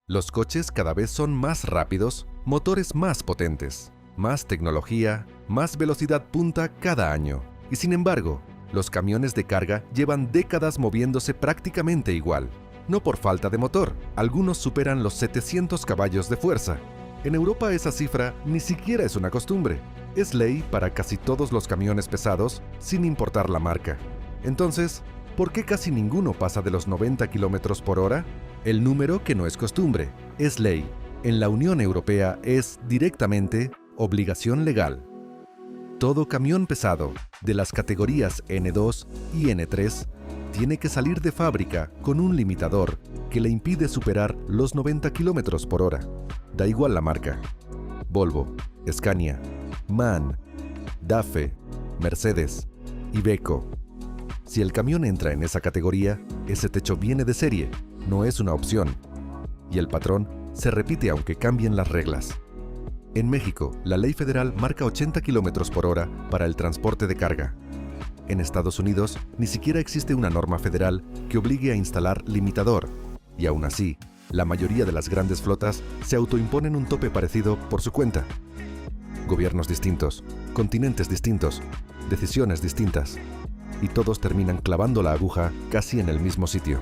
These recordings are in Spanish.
Los coches cada vez son más rápidos, motores más potentes, más tecnología, más velocidad punta cada año. Y sin embargo, los camiones de carga llevan décadas moviéndose prácticamente igual. No por falta de motor, algunos superan los 700 caballos de fuerza. En Europa esa cifra ni siquiera es una costumbre. Es ley para casi todos los camiones pesados, sin importar la marca. Entonces, ¿por qué casi ninguno pasa de los 90 km por hora? El número que no es costumbre, es ley. En la Unión Europea es directamente obligación legal. Todo camión pesado de las categorías N2 y N3 tiene que salir de fábrica con un limitador que le impide superar los 90 km por hora. Da igual la marca. Volvo, Scania, MAN, DAF, Mercedes, Iveco. Si el camión entra en esa categoría, ese techo viene de serie, no es una opción. Y el patrón se repite aunque cambien las reglas. En México, la ley federal marca 80 km por hora para el transporte de carga. En Estados Unidos, ni siquiera existe una norma federal que obligue a instalar limitador. Y aún así, la mayoría de las grandes flotas se autoimponen un tope parecido por su cuenta. Gobiernos distintos, continentes distintos, decisiones distintas. Y todos terminan clavando la aguja casi en el mismo sitio.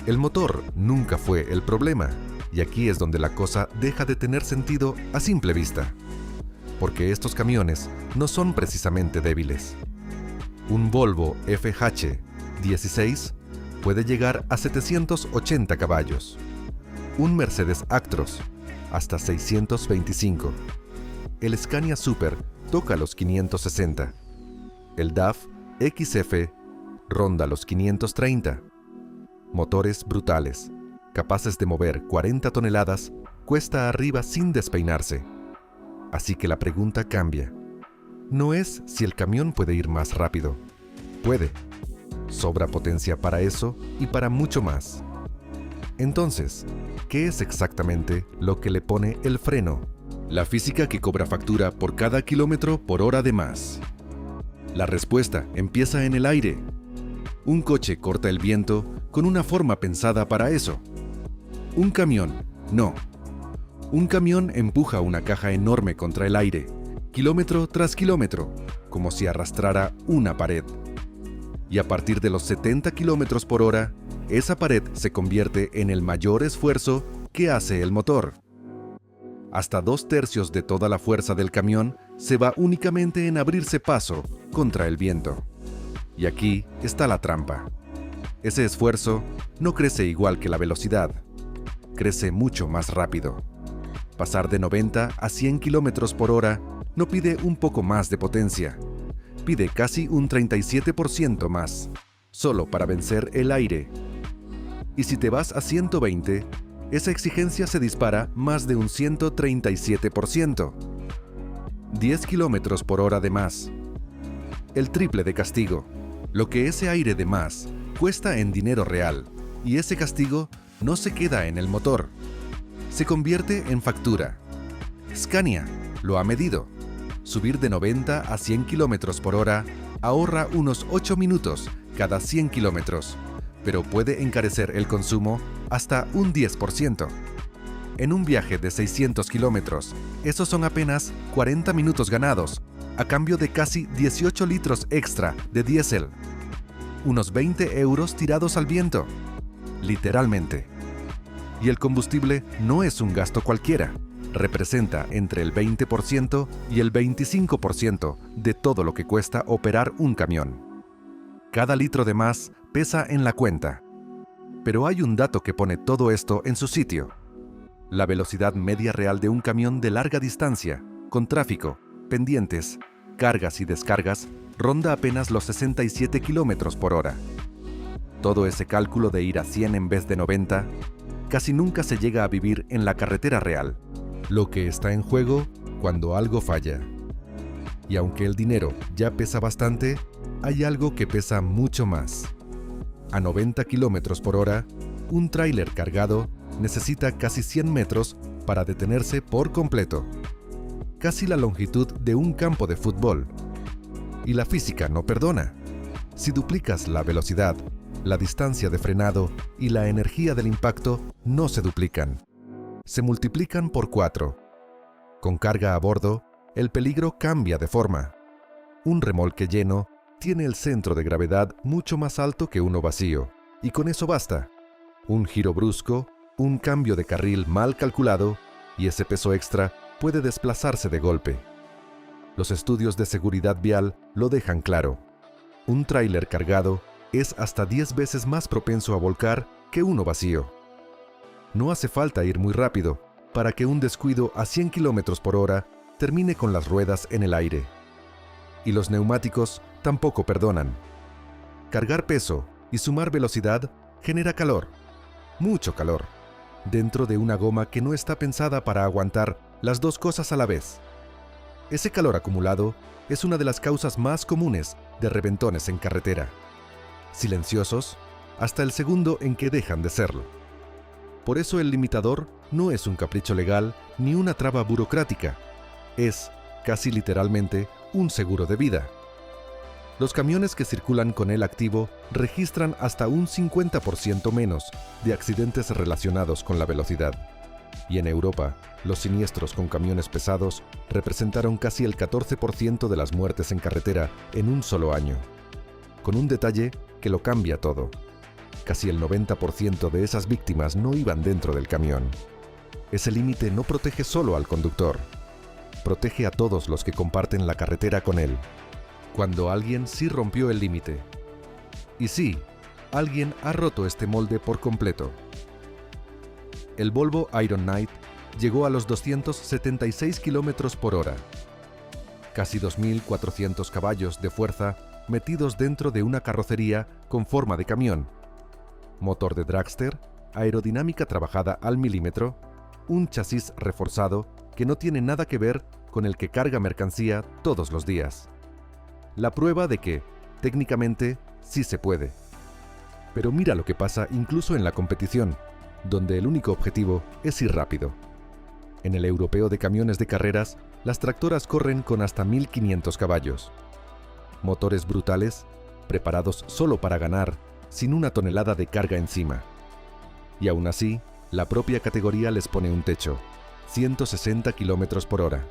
El motor nunca fue el problema, y aquí es donde la cosa deja de tener sentido a simple vista. Porque estos camiones no son precisamente débiles. Un Volvo FH16 puede llegar a 780 caballos. Un Mercedes Actros hasta 625. El Scania Super toca los 560. El DAF XF ronda los 530. Motores brutales, capaces de mover 40 toneladas, cuesta arriba sin despeinarse. Así que la pregunta cambia. No es si el camión puede ir más rápido. Puede. Sobra potencia para eso y para mucho más. Entonces, ¿qué es exactamente lo que le pone el freno? La física que cobra factura por cada kilómetro por hora de más. La respuesta empieza en el aire. Un coche corta el viento con una forma pensada para eso. Un camión, no. Un camión empuja una caja enorme contra el aire, kilómetro tras kilómetro, como si arrastrara una pared. Y a partir de los 70 km por hora, esa pared se convierte en el mayor esfuerzo que hace el motor. Hasta 2/3 de toda la fuerza del camión se va únicamente en abrirse paso contra el viento. Y aquí está la trampa. Ese esfuerzo no crece igual que la velocidad. Crece mucho más rápido. Pasar de 90 a 100 km por hora no pide un poco más de potencia. Pide casi un 37% más, solo para vencer el aire. Y si te vas a 120, esa exigencia se dispara más de un 137%. 10 km por hora de más. El triple de castigo. Lo que ese aire de más cuesta en dinero real, y ese castigo no se queda en el motor. Se convierte en factura. Scania lo ha medido. Subir de 90 a 100 km por hora ahorra unos 8 minutos cada 100 kilómetros, pero puede encarecer el consumo hasta un 10%. En un viaje de 600 kilómetros, esos son apenas 40 minutos ganados, a cambio de casi 18 litros extra de diésel. Unos 20 euros tirados al viento. Literalmente. Y el combustible no es un gasto cualquiera. Representa entre el 20% y el 25% de todo lo que cuesta operar un camión. Cada litro de más pesa en la cuenta. Pero hay un dato que pone todo esto en su sitio. La velocidad media real de un camión de larga distancia, con tráfico, pendientes, cargas y descargas, ronda apenas los 67 km por hora. Todo ese cálculo de ir a 100 en vez de 90, casi nunca se llega a vivir en la carretera real. Lo que está en juego cuando algo falla. Y aunque el dinero ya pesa bastante, hay algo que pesa mucho más. A 90 km por hora, un tráiler cargado necesita casi 100 metros para detenerse por completo. Casi la longitud de un campo de fútbol. Y la física no perdona. Si duplicas la velocidad, la distancia de frenado y la energía del impacto no se duplican. se multiplican por 4. Con carga a bordo, el peligro cambia de forma. Un remolque lleno tiene el centro de gravedad mucho más alto que uno vacío, y con eso basta. Un giro brusco, un cambio de carril mal calculado, y ese peso extra puede desplazarse de golpe. Los estudios de seguridad vial lo dejan claro. Un tráiler cargado es hasta 10 veces más propenso a volcar que uno vacío. No hace falta ir muy rápido para que un descuido a 100 km por hora termine con las ruedas en el aire. Y los neumáticos tampoco perdonan. Cargar peso y sumar velocidad genera calor, mucho calor, dentro de una goma que no está pensada para aguantar las dos cosas a la vez. Ese calor acumulado es una de las causas más comunes de reventones en carretera. Silenciosos hasta el segundo en que dejan de serlo. Por eso el limitador no es un capricho legal ni una traba burocrática. Es, casi literalmente, un seguro de vida. Los camiones que circulan con él activo registran hasta un 50% menos de accidentes relacionados con la velocidad. Y en Europa, los siniestros con camiones pesados representaron casi el 14% de las muertes en carretera en un solo año. Con un detalle que lo cambia todo. Casi el 90% de esas víctimas no iban dentro del camión. Ese límite no protege solo al conductor. Protege a todos los que comparten la carretera con él. Cuando alguien sí rompió el límite. Y sí, alguien ha roto este molde por completo. El Volvo Iron Knight llegó a los 276 km por hora. Casi 2.400 caballos de fuerza metidos dentro de una carrocería con forma de camión. Motor de dragster, aerodinámica trabajada al milímetro, un chasis reforzado que no tiene nada que ver con el que carga mercancía todos los días. La prueba de que, técnicamente, sí se puede. Pero mira lo que pasa incluso en la competición, donde el único objetivo es ir rápido. En el europeo de camiones de carreras, las tractoras corren con hasta 1.500 caballos. Motores brutales, preparados solo para ganar, sin una tonelada de carga encima. Y aún así, la propia categoría les pone un techo, 160 km por hora.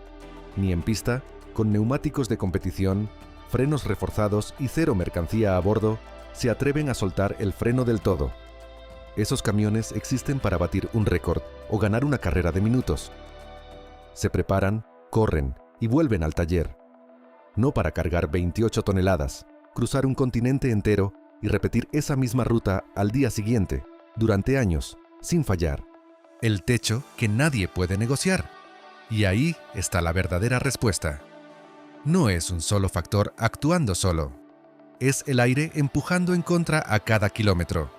Ni en pista, con neumáticos de competición, frenos reforzados y cero mercancía a bordo, se atreven a soltar el freno del todo. Esos camiones existen para batir un récord o ganar una carrera de minutos. Se preparan, corren y vuelven al taller. No para cargar 28 toneladas, cruzar un continente entero y repetir esa misma ruta al día siguiente, durante años, sin fallar. El techo que nadie puede negociar. Y ahí está la verdadera respuesta. No es un solo factor actuando solo. Es el aire empujando en contra a cada kilómetro.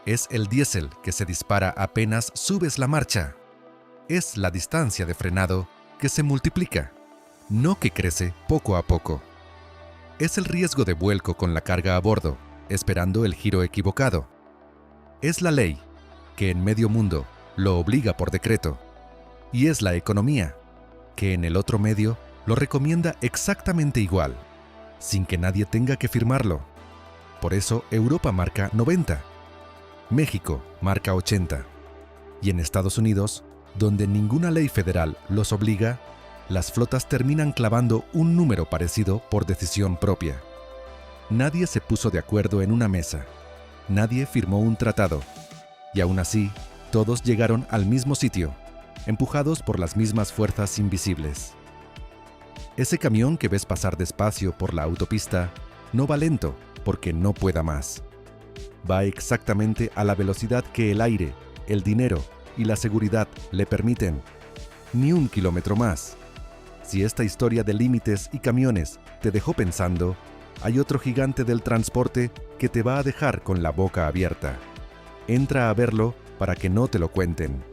Es el diésel que se dispara apenas subes la marcha. Es la distancia de frenado que se multiplica, no que crece poco a poco. Es el riesgo de vuelco con la carga a bordo, esperando el giro equivocado. Es la ley, que en medio mundo lo obliga por decreto. Y es la economía, que en el otro medio lo recomienda exactamente igual, sin que nadie tenga que firmarlo. Por eso Europa marca 90, México marca 80. Y en Estados Unidos, donde ninguna ley federal los obliga, las flotas terminan clavando un número parecido por decisión propia. Nadie se puso de acuerdo en una mesa, nadie firmó un tratado, y aún así, todos llegaron al mismo sitio, empujados por las mismas fuerzas invisibles. Ese camión que ves pasar despacio por la autopista no va lento porque no pueda más. Va exactamente a la velocidad que el aire, el dinero y la seguridad le permiten. Ni un kilómetro más. Si esta historia de límites y camiones te dejó pensando, hay otro gigante del transporte que te va a dejar con la boca abierta. Entra a verlo para que no te lo cuenten.